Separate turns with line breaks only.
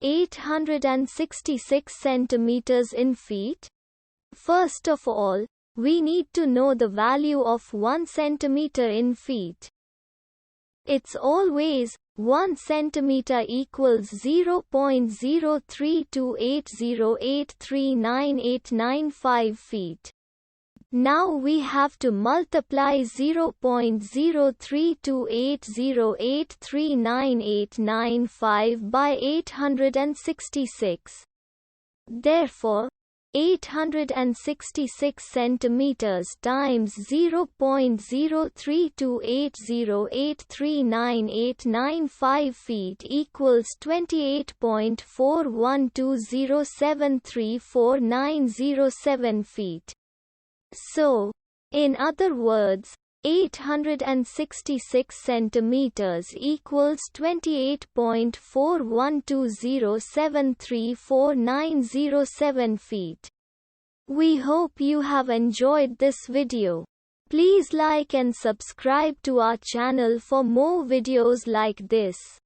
866 centimeters in feet? First of all, we need to know the value of 1 centimeter in feet. It's always 1 centimeter equals 0.03280839895 feet. Now we have to multiply 0.03280839895 by 866. Therefore, 866 centimeters times 0.03280839895 feet equals 28.412073497 feet. So, in other words, 866 centimeters equals 28.412073497 feet. We hope you have enjoyed this video. Please like and subscribe to our channel for more videos like this.